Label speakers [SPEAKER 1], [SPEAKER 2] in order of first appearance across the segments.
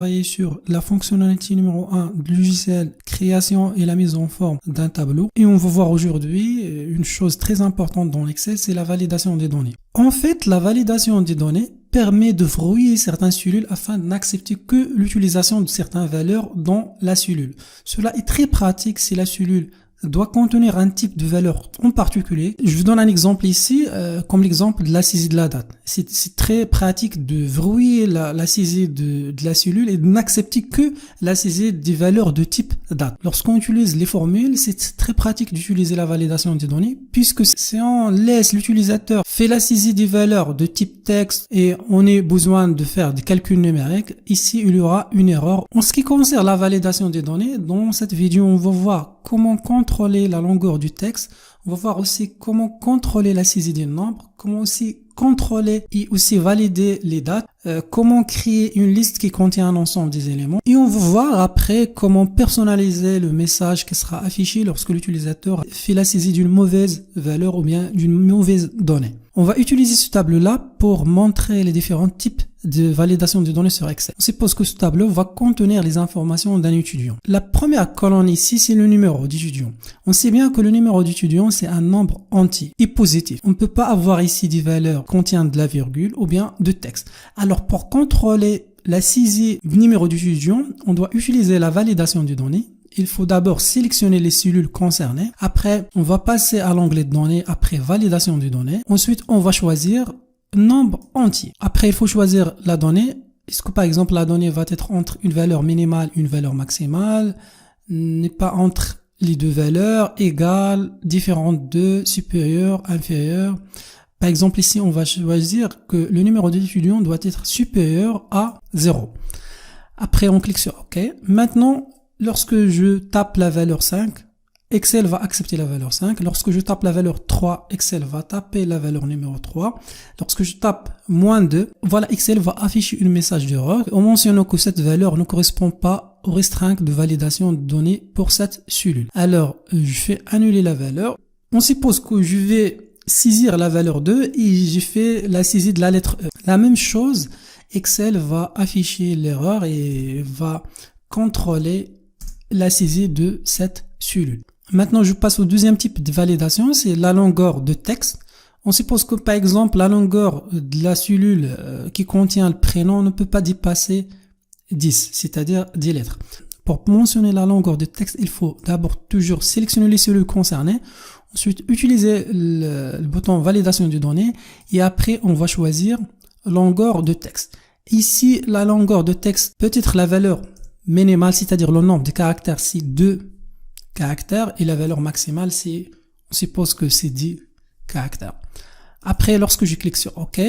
[SPEAKER 1] Travailler sur la fonctionnalité numéro 1 du logiciel, création et la mise en forme d'un tableau. Et on va voir aujourd'hui une chose très importante dans l'Excel, c'est la validation des données. En fait, la validation des données permet de verrouiller certaines cellules afin de n'accepter que l'utilisation de certaines valeurs dans la cellule. Cela est très pratique si la cellule doit contenir un type de valeur en particulier. Je vous donne un exemple ici, comme l'exemple de la saisie de la date. C'est très pratique de verrouiller la saisie de la cellule et de n'accepter que la saisie des valeurs de type date. Lorsqu'on utilise les formules, c'est très pratique d'utiliser la validation des données, puisque si on laisse l'utilisateur faire la saisie des valeurs de type texte et on a besoin de faire des calculs numériques, ici il y aura une erreur. En ce qui concerne la validation des données, dans cette vidéo on va voir comment contrôler la longueur du texte. On va voir aussi comment contrôler la saisie des nombres, comment aussi contrôler et aussi valider les dates, comment créer une liste qui contient un ensemble des éléments. Et on va voir après comment personnaliser le message qui sera affiché lorsque l'utilisateur fait la saisie d'une mauvaise valeur ou bien d'une mauvaise donnée. On va utiliser ce tableau-là pour montrer les différents types de validation de données sur Excel. On suppose que ce tableau va contenir les informations d'un étudiant. La première colonne ici, c'est le numéro d'étudiant. On sait bien que le numéro d'étudiant, c'est un nombre entier et positif. On ne peut pas avoir ici des valeurs qui contiennent de la virgule ou bien de texte. Alors, pour contrôler la saisie du numéro d'étudiant, on doit utiliser la validation des données. Il faut d'abord sélectionner les cellules concernées. Après, on va passer à l'onglet de données après validation des données. Ensuite, on va choisir nombre entier. Après, il faut choisir la donnée. Est-ce que par exemple la donnée va être entre une valeur minimale et une valeur maximale, n'est pas entre les deux valeurs, égales, différentes de, supérieures, inférieures. Par exemple ici, on va choisir que le numéro d'étudiant doit être supérieur à 0. Après, on clique sur OK. Maintenant, lorsque je tape la valeur 5, Excel va accepter la valeur 5. Lorsque je tape la valeur 3, Excel va taper la valeur numéro 3. Lorsque je tape moins 2, voilà, Excel va afficher un message d'erreur en mentionnant que cette valeur ne correspond pas aux restreintes de validation de données pour cette cellule. Alors, je fais annuler la valeur. On suppose que je vais saisir la valeur 2 et j'ai fait la saisie de la lettre E. La même chose, Excel va afficher l'erreur et va contrôler la saisie de cette cellule. Maintenant, je passe au deuxième type de validation, c'est la longueur de texte. On suppose que, par exemple, la longueur de la cellule qui contient le prénom ne peut pas dépasser 10, c'est-à-dire 10 lettres. Pour mentionner la longueur de texte, il faut d'abord toujours sélectionner les cellules concernées, ensuite utiliser le bouton validation de données, et après, on va choisir longueur de texte. Ici, la longueur de texte peut être la valeur minimale, c'est-à-dire le nombre de caractères, c'est 2 caractères, et la valeur maximale, on suppose que c'est 10 caractères. Après, lorsque je clique sur OK,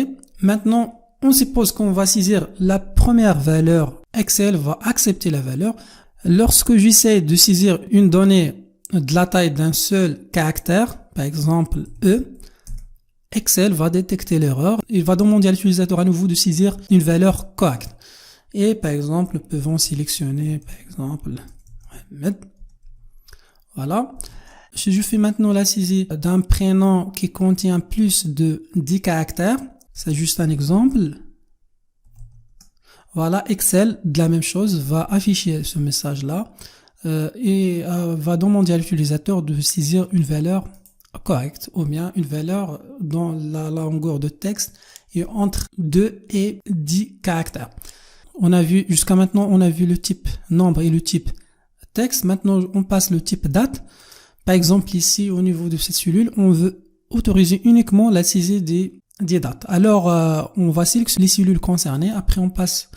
[SPEAKER 1] maintenant, on suppose qu'on va saisir la première valeur. Excel va accepter la valeur. Lorsque j'essaie de saisir une donnée de la taille d'un seul caractère, par exemple E, Excel va détecter l'erreur. Il va demander à l'utilisateur à nouveau de saisir une valeur correcte. Et par exemple, nous pouvons sélectionner, par exemple, voilà. Si je fais maintenant la saisie d'un prénom qui contient plus de 10 caractères, c'est juste un exemple. Voilà, Excel, de la même chose, va afficher ce message-là et va demander à l'utilisateur de saisir une valeur correcte ou bien une valeur dont la longueur de texte est entre 2 et 10 caractères. On a vu, jusqu'à maintenant, on a vu le type nombre et le type texte. Maintenant, on passe le type date. Par exemple, ici, au niveau de cette cellule, on veut autoriser uniquement la saisie des dates. Alors, on va sélectionner les cellules concernées. Après, on passe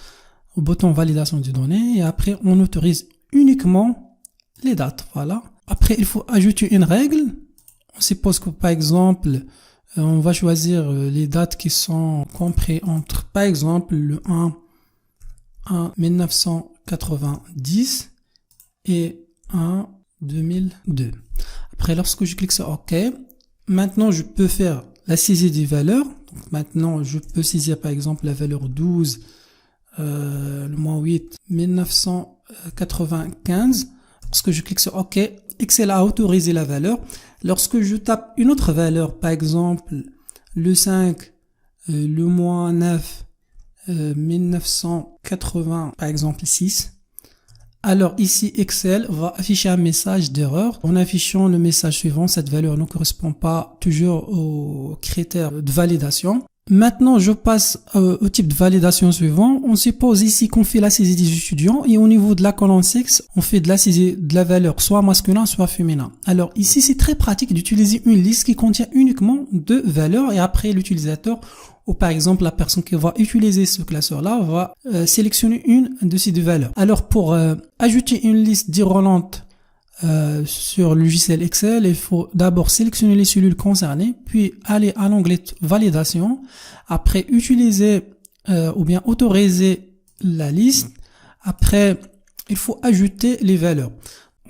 [SPEAKER 1] au bouton validation des données et après, on autorise uniquement les dates. Voilà. Après, il faut ajouter une règle. On suppose que, par exemple, on va choisir les dates qui sont comprises entre, par exemple, le 1 1990 et 2002. Après, lorsque je clique sur OK, maintenant je peux faire la saisie des valeurs. Donc, maintenant, je peux saisir par exemple la valeur 12, le mois 8, 1995. Lorsque je clique sur OK, Excel a autorisé la valeur. Lorsque je tape une autre valeur, par exemple le 5, le mois 9, 1980 par exemple 6. Alors ici Excel va afficher un message d'erreur. En affichant le message suivant, cette valeur ne correspond pas toujours aux critères de validation. Maintenant, je passe au type de validation suivant. On suppose ici qu'on fait la saisie des étudiants et au niveau de la colonne sexe, on fait de la saisie de la valeur soit masculin, soit féminin. Alors ici, c'est très pratique d'utiliser une liste qui contient uniquement deux valeurs et après l'utilisateur ou par exemple la personne qui va utiliser ce classeur-là va sélectionner une de ces deux valeurs. Alors pour ajouter une liste déroulante sur le logiciel Excel, il faut d'abord sélectionner les cellules concernées, puis aller à l'onglet validation, après utiliser ou bien autoriser la liste, après il faut ajouter les valeurs.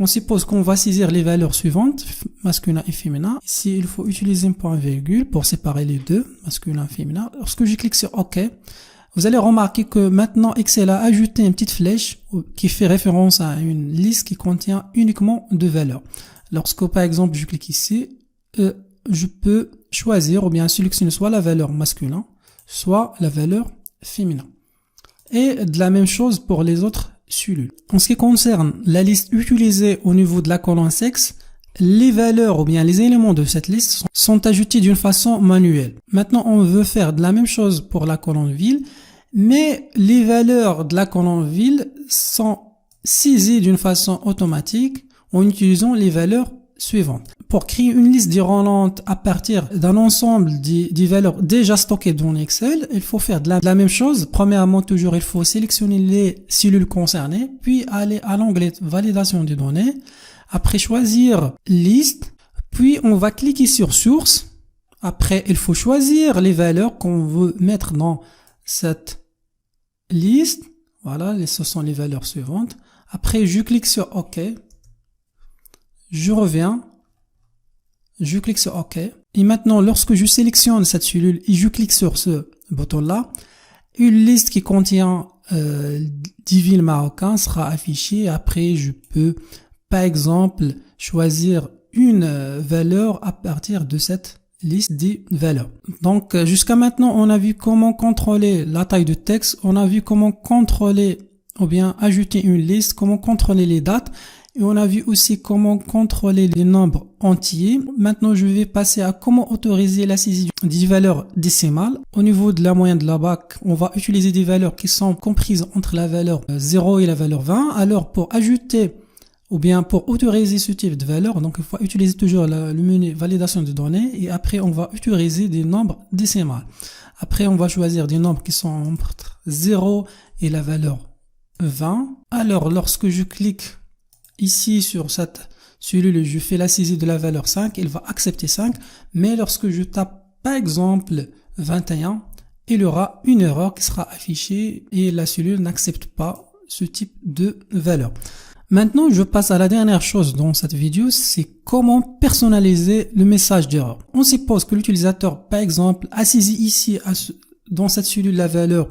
[SPEAKER 1] On suppose qu'on va saisir les valeurs suivantes, masculin et féminin. Ici, il faut utiliser un point-virgule pour séparer les deux, masculin et féminin. Lorsque je clique sur OK, vous allez remarquer que maintenant Excel a ajouté une petite flèche qui fait référence à une liste qui contient uniquement deux valeurs. Lorsque par exemple je clique ici, je peux choisir ou bien sélectionner soit la valeur masculin, soit la valeur féminin. Et de la même chose pour les autres cellules. En ce qui concerne la liste utilisée au niveau de la colonne sexe, les valeurs ou bien les éléments de cette liste sont ajoutés d'une façon manuelle. Maintenant, on veut faire de la même chose pour la colonne ville, mais les valeurs de la colonne ville sont saisies d'une façon automatique en utilisant les valeurs suivantes. Pour créer une liste déroulante à partir d'un ensemble des valeurs déjà stockées dans Excel, il faut faire de la même chose. Premièrement, toujours, il faut sélectionner les cellules concernées, puis aller à l'onglet validation des données. Après, choisir liste, puis on va cliquer sur source. Après, il faut choisir les valeurs qu'on veut mettre dans cette liste. Voilà, ce sont les valeurs suivantes. Après, je clique sur OK. Je reviens. Je clique sur OK. Et maintenant, lorsque je sélectionne cette cellule et je clique sur ce bouton-là, une liste qui contient 10 villes marocaines sera affichée. Après, je peux, par exemple, choisir une valeur à partir de cette liste des valeurs. Donc, jusqu'à maintenant, on a vu comment contrôler la taille de texte. On a vu comment contrôler ou bien ajouter une liste, comment contrôler les dates. Et on a vu aussi comment contrôler les nombres entiers. Maintenant, je vais passer à comment autoriser la saisie des valeurs décimales. Au niveau de la moyenne de la BAC, on va utiliser des valeurs qui sont comprises entre la valeur 0 et la valeur 20. Alors, pour ajouter ou bien pour autoriser ce type de valeur, donc il faut utiliser toujours le menu validation de données et après, on va autoriser des nombres décimales. Après, on va choisir des nombres qui sont entre 0 et la valeur 20. Alors, lorsque je clique ici sur cette cellule, je fais la saisie de la valeur 5, il va accepter 5, mais lorsque je tape par exemple 21, il y aura une erreur qui sera affichée et la cellule n'accepte pas ce type de valeur. Maintenant, je passe à la dernière chose dans cette vidéo, c'est comment personnaliser le message d'erreur. On suppose que l'utilisateur, par exemple, a saisi ici dans cette cellule la valeur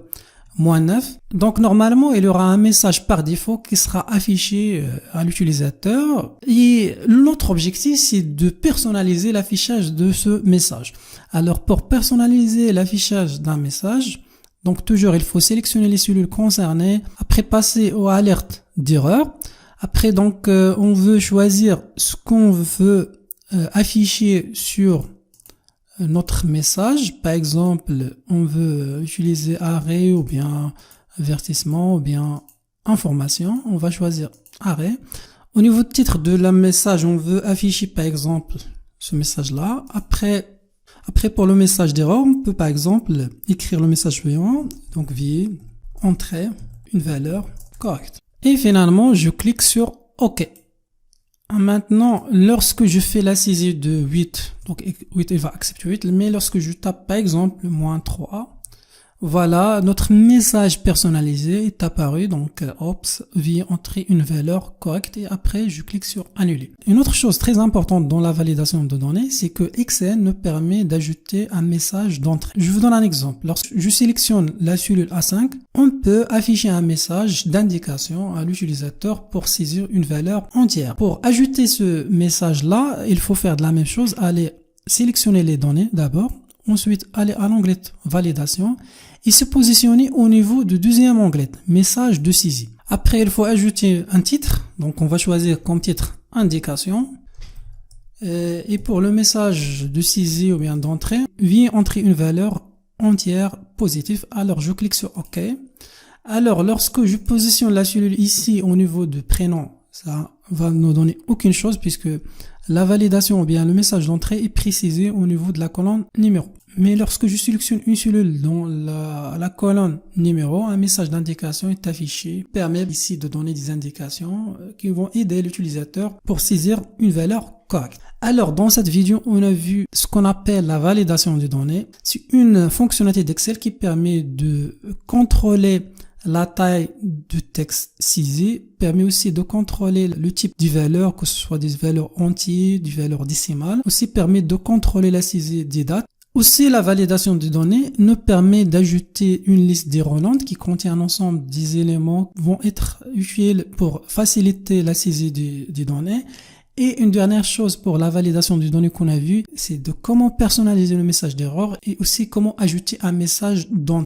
[SPEAKER 1] -9. Donc normalement, il y aura un message par défaut qui sera affiché à l'utilisateur. Et l'autre objectif, c'est de personnaliser l'affichage de ce message. Alors pour personnaliser l'affichage d'un message, donc toujours il faut sélectionner les cellules concernées, après passer aux alertes d'erreur. Après donc on veut choisir ce qu'on veut afficher sur notre message. Par exemple, on veut utiliser arrêt ou bien avertissement ou bien information. On va choisir arrêt. Au niveau du titre de la message, on veut afficher par exemple ce message-là. Après pour le message d'erreur, on peut par exemple écrire le message suivant. Donc veuillez entrer une valeur correcte. Et finalement, je clique sur OK. Maintenant, lorsque je fais la saisie de 8, donc 8, il va accepter 8, mais lorsque je tape par exemple -3, voilà, notre message personnalisé est apparu, donc ops, veuillez entrer une valeur correcte et après je clique sur annuler. Une autre chose très importante dans la validation de données, c'est que Excel nous permet d'ajouter un message d'entrée. Je vous donne un exemple. Lorsque je sélectionne la cellule A5, on peut afficher un message d'indication à l'utilisateur pour saisir une valeur entière. Pour ajouter ce message-là, il faut faire de la même chose, aller sélectionner les données d'abord. Ensuite, aller à l'onglet validation et se positionner au niveau du deuxième onglet, message de saisie. Après, il faut ajouter un titre. Donc, on va choisir comme titre indication. Et pour le message de saisie ou bien d'entrée, vient entrer une valeur entière positive. Alors, je clique sur OK. Alors, lorsque je positionne la cellule ici au niveau du prénom, ça va nous donner aucune chose puisque la validation ou bien le message d'entrée est précisé au niveau de la colonne numéro. Mais lorsque je sélectionne une cellule dans la colonne numéro, un message d'indication est affiché, permet ici de donner des indications qui vont aider l'utilisateur pour saisir une valeur correcte. Alors, dans cette vidéo, on a vu ce qu'on appelle la validation des données. C'est une fonctionnalité d'Excel qui permet de contrôler la taille du texte saisi, permet aussi de contrôler le type de valeurs, que ce soit des valeurs entières, des valeurs décimales. Aussi permet de contrôler la saisie des dates. Aussi, la validation des données nous permet d'ajouter une liste déroulante qui contient un ensemble des éléments qui vont être utiles pour faciliter la saisie des données. Et une dernière chose pour la validation des données qu'on a vu, c'est de comment personnaliser le message d'erreur et aussi comment ajouter un message d'entrée.